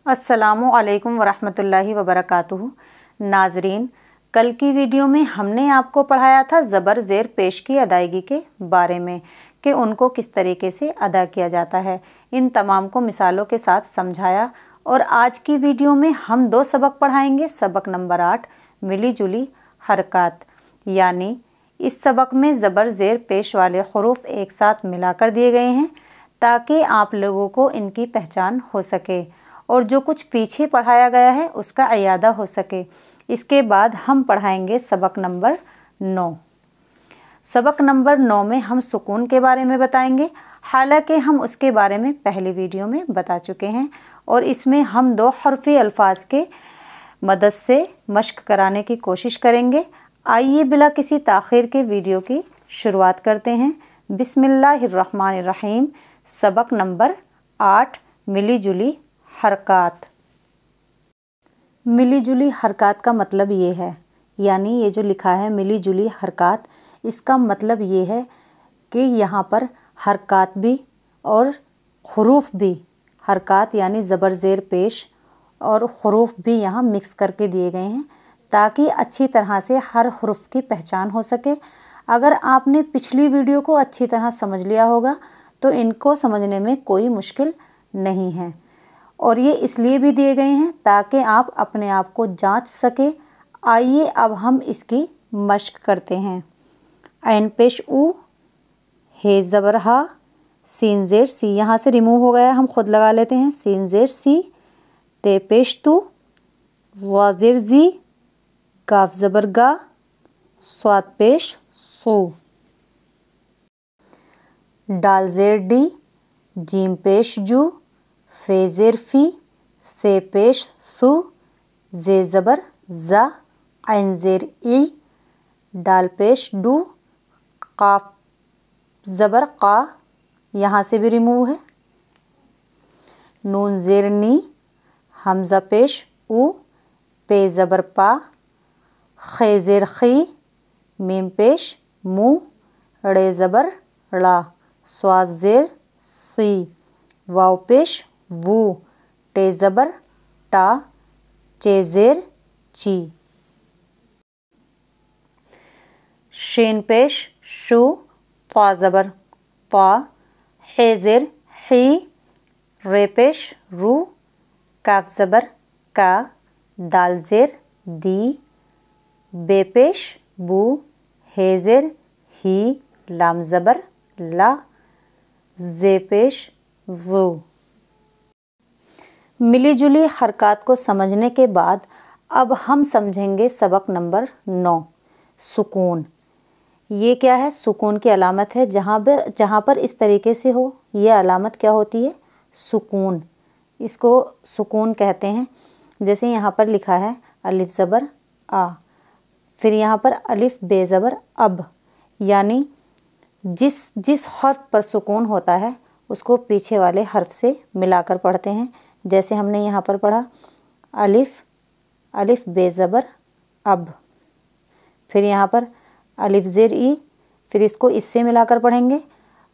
अस्सलामु अलैकुम वरहमतुल्लाहि वबरकातुहू। नाजरीन, कल की वीडियो में हमने आपको पढ़ाया था ज़बर ज़ेर पेश की अदायगी के बारे में कि उनको किस तरीके से अदा किया जाता है। इन तमाम को मिसालों के साथ समझाया और आज की वीडियो में हम 2 सबक पढ़ाएंगे। सबक नंबर 8 मिली जुली हरकत, यानी इस सबक में ज़बर ज़ेर पेश वाले हरूफ एक साथ मिलाकर दिए गए हैं ताकि आप लोगों को इनकी पहचान हो सके और जो कुछ पीछे पढ़ाया गया है उसका इयादा हो सके। इसके बाद हम पढ़ाएंगे सबक नंबर 9। सबक नंबर 9 में हम सुकून के बारे में बताएंगे, हालांकि हम उसके बारे में पहली वीडियो में बता चुके हैं और इसमें हम 2 हरफी अल्फाज के मदद से मश्क कराने की कोशिश करेंगे। आइए बिला किसी ताख़ीर के वीडियो की शुरुआत करते हैं। बिस्मिल्लाहिर्रहमानिर्रहीम। सबक नंबर 8 मिली जुली हरकत। मिली जुली हरकत का मतलब ये है, यानी ये जो लिखा है मिली जुली हरकत, इसका मतलब ये है कि यहाँ पर हरकत भी और हरूफ भी, हरकत यानी ज़बर ज़ेर पेश और हरूफ भी यहाँ मिक्स करके दिए गए हैं ताकि अच्छी तरह से हर हरूफ की पहचान हो सके। अगर आपने पिछली वीडियो को अच्छी तरह समझ लिया होगा तो इनको समझने में कोई मुश्किल नहीं है और ये इसलिए भी दिए गए हैं ताकि आप अपने आप को जांच सके। आइए अब हम इसकी मश्क करते हैं। ऐन पेश ऊ, हे ज़बर हा, सीन ज़ेर सी, यहाँ से रिमूव हो गया, हम खुद लगा लेते हैं। सीन ज़ेर सी, ते पेश तू, वा ज़ेर ज़ी, काफ ज़बर गा, स्वाद पेश सू, डाल ज़ेर डी, जीम पेश जू, फे ज़ेर फी, से पेश सू, जे ज़बर ज़ा, ऐन ज़ेर ई, डाल पेश डू, काफ ज़बर का, यहाँ से भी रिमूव है। नून ज़ेर नी, हमज़ा पेश ऊ, पे ज़बर पा, खे ज़ेर खी, मीम पेश मू, रे ज़बर ड़ा, स्वाद ज़ेर सी, वाव पेश वू, टे ज़बर टा, चे ज़ेर ची, शीन पेश शू, ता ज़बर ता, हे ज़ेर ही, रे पेश रू, काफ ज़बर का, दाल ज़ेर दी, बे पेश बू, हे ज़ेर ही, लाम ज़बर ला, जे पेश ज़ू। मिली जुली हरकत को समझने के बाद अब हम समझेंगे सबक नंबर 9 सुकून। ये क्या है? सुकून की अलामत है। जहाँ पर इस तरीके से हो, ये अलामत क्या होती है? सुकून। इसको सुकून कहते हैं। जैसे यहाँ पर लिखा है अलिफ ज़बर आ, फिर यहाँ पर अलिफ बे ज़बर अब, यानी जिस हर्फ पर सुकून होता है उसको पीछे वाले हर्फ से मिलाकर पढ़ते हैं। जैसे हमने यहाँ पर पढ़ा अलिफ बे ज़बर अब, फिर यहाँ पर अलिफ ज़ेर ई, फिर इसको इससे मिलाकर पढ़ेंगे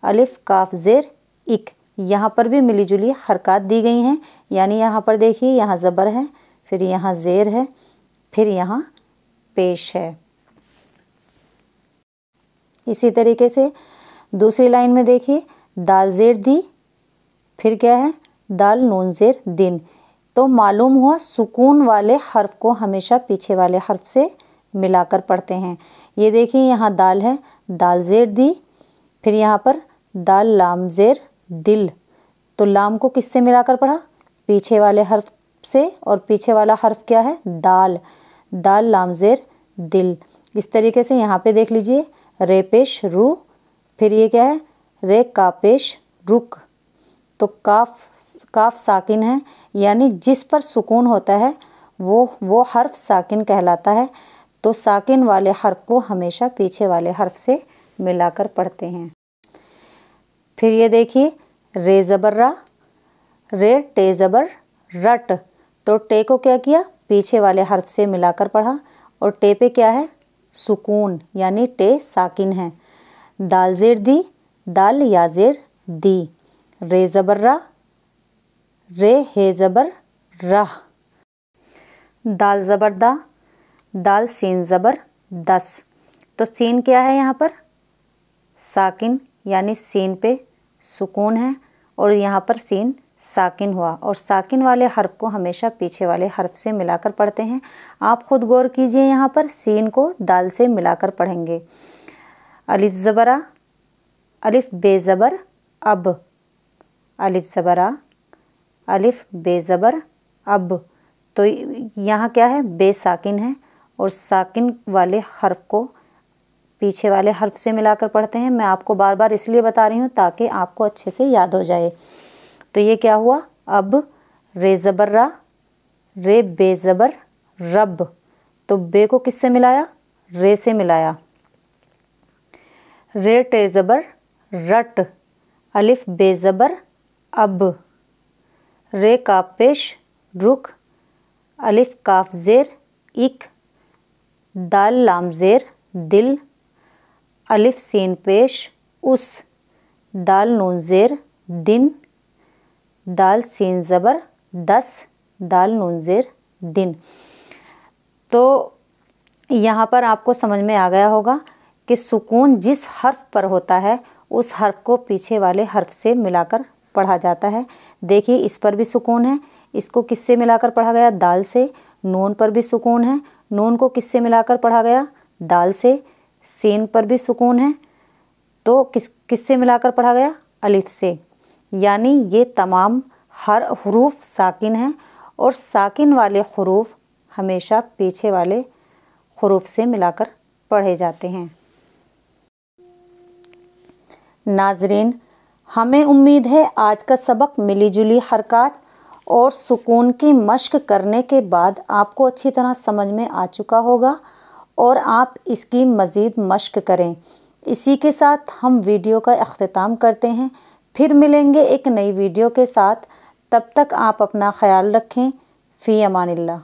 अलिफ काफ ज़ेर इक। यहाँ पर भी मिली जुली हरकत दी गई हैं, यानी यहाँ पर देखिए, यहाँ ज़बर है, फिर यहाँ ज़ेर है, फिर यहाँ पेश है। इसी तरीके से दूसरी लाइन में देखिए, दाल ज़ेर दी, फिर क्या है? दाल नून ज़ेर दिन। तो मालूम हुआ सुकून वाले हर्फ को हमेशा पीछे वाले हर्फ से मिलाकर पढ़ते हैं। ये देखिए, यहाँ दाल है, दाल ज़ेर दी, फिर यहाँ पर दाल लाम ज़ेर दिल। तो लाम को किससे मिलाकर पढ़ा? पीछे वाले हर्फ से, और पीछे वाला हर्फ क्या है? दाल। दाल लाम ज़ेर दिल। इस तरीके से यहाँ पे देख लीजिए, रे पेश रू, फिर ये क्या है? रे का पेश रुक। तो काफ साकिन है, यानी जिस पर सुकून होता है वो हर्फ साकिन कहलाता है। तो साकिन वाले हर्फ को हमेशा पीछे वाले हर्फ से मिलाकर पढ़ते हैं। फिर ये देखिए, रे ज़बर रा, रे टे ज़बर रट। तो टे को क्या किया? पीछे वाले हर्फ से मिलाकर पढ़ा, और टे पे क्या है? सुकून, यानी टे साकिन है। दाल ज़ेर दी, दाल या ज़ेर दी, रे ज़बर रा, रे हे ज़बर रह। दाल ज़बर दा, दाल सीन ज़बर दस। तो सीन क्या है यहाँ पर? साकिन, यानी सीन पे सुकून है और यहाँ पर सीन साकिन हुआ, और साकिन वाले हर्फ को हमेशा पीछे वाले हर्फ से मिलाकर पढ़ते हैं। आप खुद गौर कीजिए, यहाँ पर सीन को दाल से मिलाकर पढ़ेंगे। अलिफ ज़बरा, अलिफ बे ज़बर अब, अलिफ ज़बरा, अलिफ बे ज़बर अब। तो यहाँ क्या है? बे साकिन है और साकिन वाले हर्फ को पीछे वाले हर्फ से मिलाकर पढ़ते हैं। मैं आपको बार बार इसलिए बता रही हूँ ताकि आपको अच्छे से याद हो जाए। तो ये क्या हुआ? अब रे ज़बर रा, रे बे ज़बर रब। तो बे को किससे मिलाया? रे से मिलाया। रे टे ज़बर रट, अलिफ बे ज़बर अब। रे काफ पेश रुख, अलिफ काफ ज़ेर इक। दाल लाम ज़ेर दिल, अलिफ सीन पेश उस। दाल नून ज़ेर दिन, दाल सीन ज़बर दस, दाल नून ज़ेर दिन। तो यहाँ पर आपको समझ में आ गया होगा कि सुकून जिस हर्फ पर होता है उस हर्फ को पीछे वाले हर्फ से मिलाकर पढ़ा जाता है। देखिए इस पर भी सुकून है, इसको किससे मिलाकर पढ़ा गया? दाल से। नून पर भी सुकून है, नून को किससे मिलाकर पढ़ा गया? दाल से। सीन पर भी सुकून है, तो किससे मिलाकर पढ़ा गया? अलिफ से। यानी ये तमाम हर हरूफ साकिन हैं और साकिन वाले हरूफ हमेशा पीछे वाले हरूफ से मिलाकर पढ़े जाते हैं। नाज़रीन, हमें उम्मीद है आज का सबक मिली जुली हरकत और सुकून की मश्क करने के बाद आपको अच्छी तरह समझ में आ चुका होगा और आप इसकी मज़ीद मश्क करें। इसी के साथ हम वीडियो का अख्तिताम करते हैं। फिर मिलेंगे एक नई वीडियो के साथ। तब तक आप अपना ख्याल रखें। फ़ी अमानिल्लाह।